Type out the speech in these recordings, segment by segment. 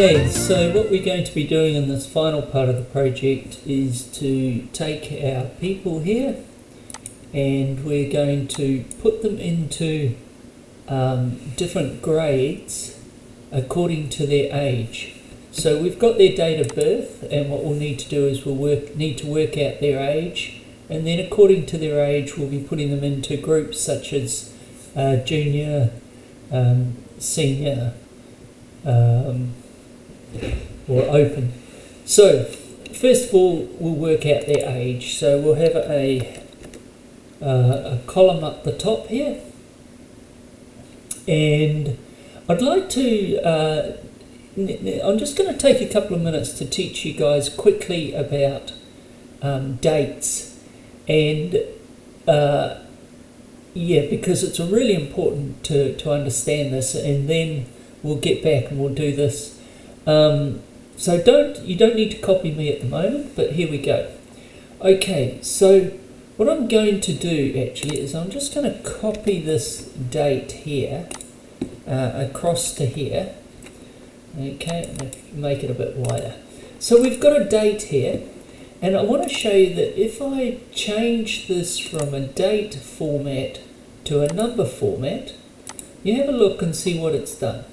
Okay, so what we're going to be doing in this final part of the project is to take our people here and we're going to put them into different grades according to their age. So we've got their date of birth, and what we'll need to do is need to work out their age, and then according to their age we'll be putting them into groups such as junior, senior, or open. So first of all we'll work out their age. So we'll have a column up the top here, and I'd like to I'm just going to take a couple of minutes to teach you guys quickly about dates, and because it's really important to understand this, and then we'll get back and we'll do this. So you don't need to copy me at the moment, but here we go. Okay, so what I'm going to do actually is I'm just going to copy this date here across to here. Okay, I'm going to make it a bit wider. So we've got a date here, and I want to show you that if I change this from a date format to a number format, you have a look and see what it's done.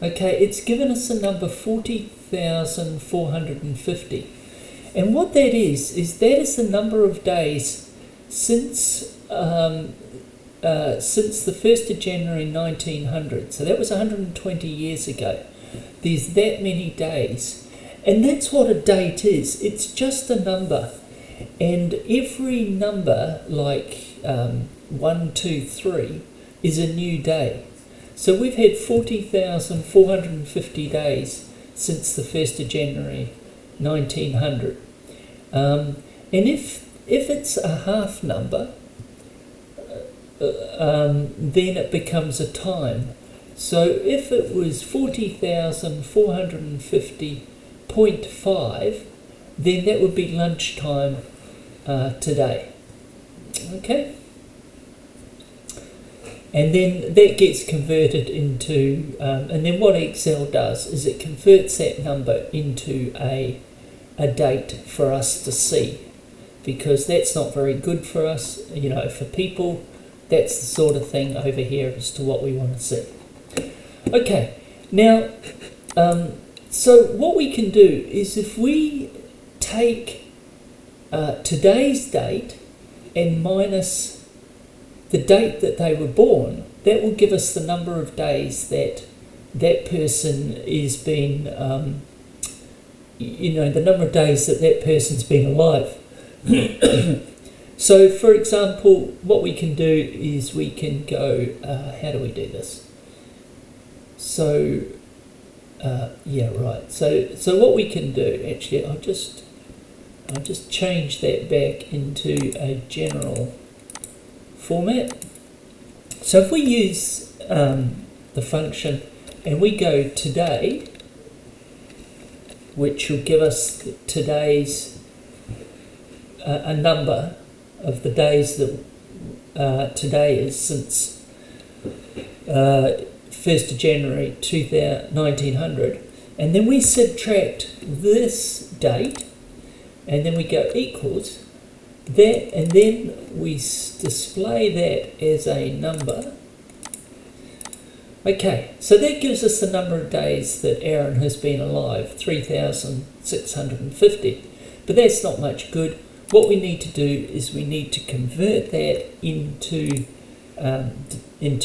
Okay, it's given us a number 40,450, and what that is that is the number of days since the 1st of January 1900. So that was 120 years ago. There's that many days, and that's what a date is. It's just a number, and every number, like 1, 2, 3, is a new day. So we've had 40,450 days since the 1st of January 1900. And if it's a half number, then it becomes a time. So if it was 40,450.5, then that would be lunchtime today. Okay? And then that gets converted into, and then what Excel does is it converts that number into a date for us to see, because that's not very good for us, for people. That's the sort of thing over here as to what we want to see. Okay, now, so what we can do is if we take today's date and minus the date that they were born, that will give us the number of days that that person is been, the number of days that that person's been alive. So, for example, what we can do is we can go, how do we do this? So, So what we can do, actually, I'll just change that back into a general format. So if we use the function and we go today, which will give us today's a number of the days that today is since 1st of January 1900, and then we subtract this date, and then we go equals that, and then we display that as a number. Okay, so that gives us the number of days that Aaron has been alive, 3,650. But that's not much good. What we need to do is we need to convert that into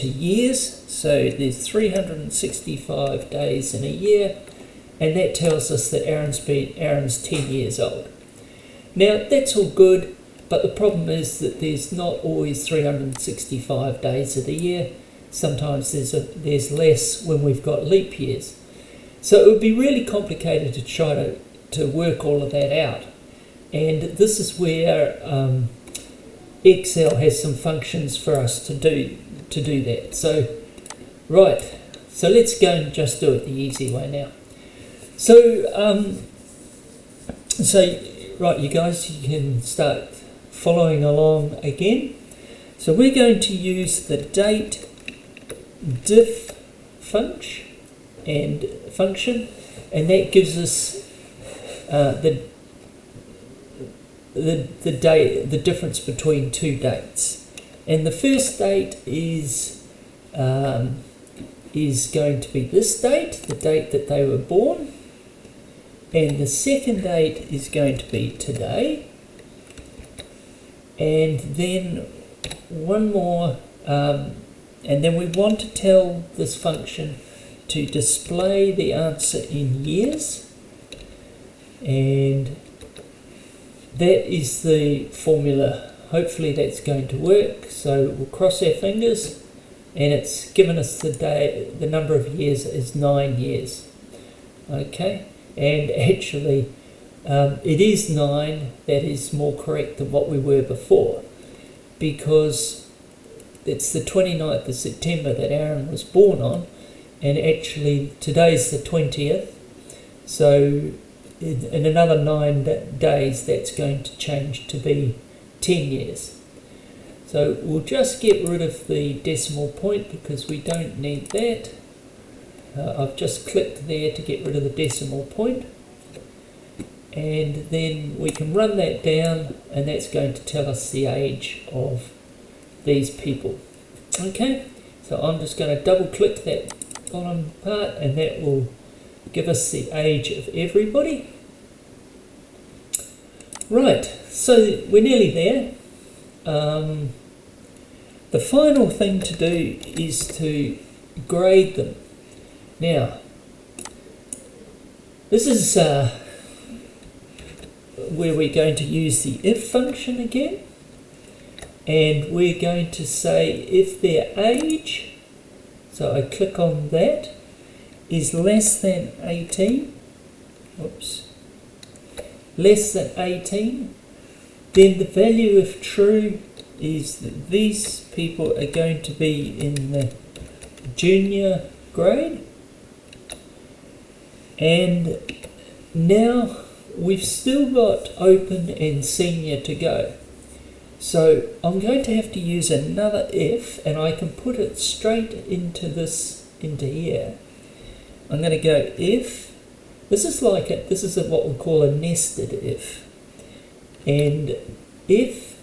years. So there's 365 days in a year, and that tells us that Aaron's 10 years old. Now that's all good, but the problem is that there's not always 365 days of the year. Sometimes there's less when we've got leap years. So it would be really complicated to try to work all of that out. And this is where Excel has some functions for us to do that. So, right, so let's go and just do it the easy way now. So, right, you guys, you can start following along again. So we're going to use the date diff function, and that gives us the difference between two dates. And the first date is going to be this date, the date that they were born, and the second date is going to be today, and then one more, and then we want to tell this function to display the answer in years, and that is the formula. Hopefully that's going to work, so we'll cross our fingers, and it's given us the number of years is 9 years. Okay, and actually it is 9. That is more correct than what we were before, because it's the 29th of September that Aaron was born on, and actually today's the 20th, so in another 9 days that's going to change to be 10 years. So we'll just get rid of the decimal point because we don't need that. I've just clicked there to get rid of the decimal point, and then we can run that down, and that's going to tell us the age of these people. Okay, so I'm just going to double click that bottom part, and that will give us the age of everybody. Right, so we're nearly there. The final thing to do is to grade them. Now, this is where we're going to use the if function again, and we're going to say if their age, so I click on that, is less than 18, less than 18, then the value of true is that these people are going to be in the junior grade. And now we've still got open and senior to go. So I'm going to have to use another if, and I can put it straight into here. I'm going to go if, this is what we call a nested if. And if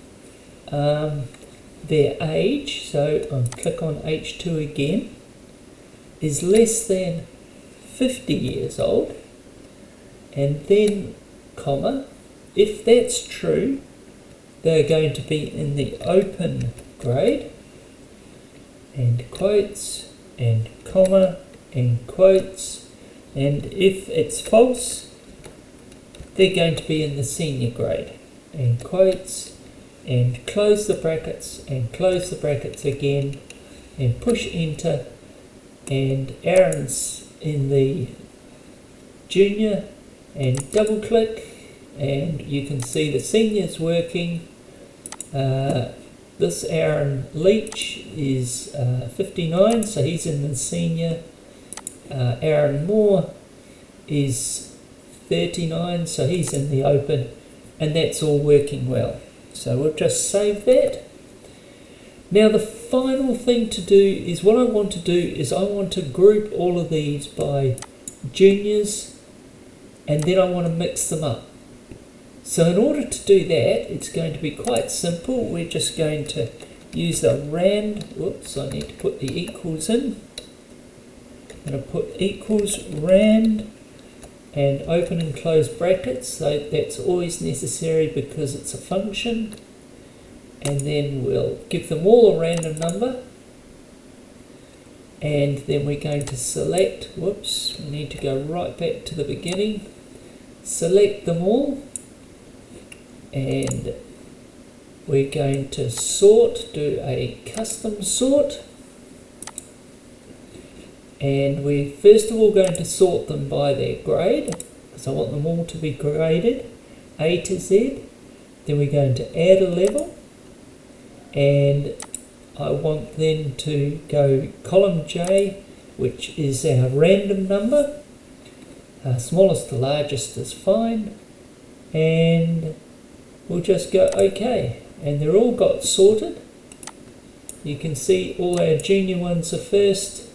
their age, so I'll click on H2 again, is less than 50 years old, and then comma, if that's true, they're going to be in the open grade, and quotes, and comma, and quotes, and if it's false, they're going to be in the senior grade, and quotes, and close the brackets, and close the brackets again, and push enter, and Aaron's in the junior, and double click, and you can see the senior's working. This Aaron Leach is 59, so he's in the senior. Aaron Moore is 39, so he's in the open, and that's all working well. So we'll just save that. Now the final thing to do is, I want to group all of these by juniors, and then I want to mix them up. So in order to do that, it's going to be quite simple. We're just going to use the rand, I need to put the equals in. I'm going to put equals rand and open and close brackets, so that's always necessary because it's a function. And then we'll give them all a random number, and then we're going to select, we need to go right back to the beginning, select them all, and we're going to sort, do a custom sort, and we're first of all going to sort them by their grade, because I want them all to be graded, A to Z. Then we're going to add a level, and I want then to go column J, which is our random number. Smallest to largest is fine, and we'll just go OK, and they're all got sorted. You can see all our junior ones are first,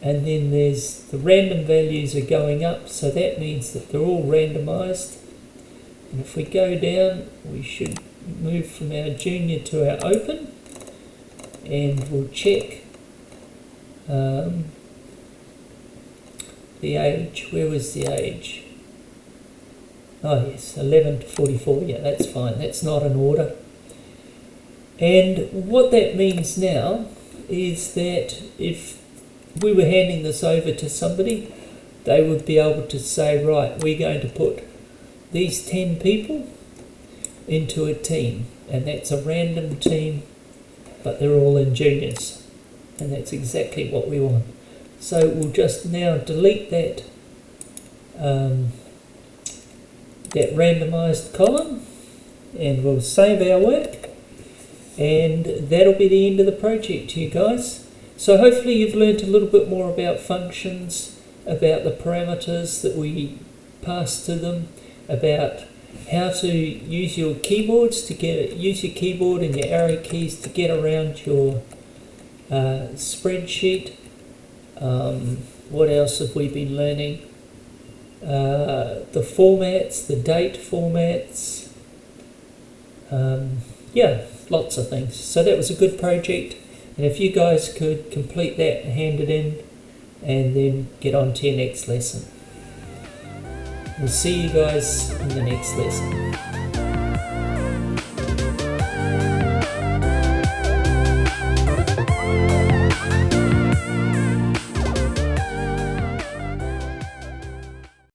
and then there's the random values are going up, so that means that they're all randomized. And if we go down, we should move from our junior to our open, and we'll check the age. Where was the age? Oh yes, 11 to 44. Yeah, that's fine. That's not an order. And what that means now is that if we were handing this over to somebody, they would be able to say, right, we're going to put these 10 people into a team, and that's a random team, but they're all in juniors, and that's exactly what we want. So we'll just now delete that that randomized column, and we'll save our work, and that'll be the end of the project, you guys. So hopefully you've learned a little bit more about functions, about the parameters that we pass to them, about how to use your keyboards to use your keyboard and your arrow keys to get around your spreadsheet. What else have we been learning? The formats, the date formats. Yeah, lots of things. So that was a good project, and if you guys could complete that and hand it in, and then get on to your next lesson. We'll see you guys in the next lesson.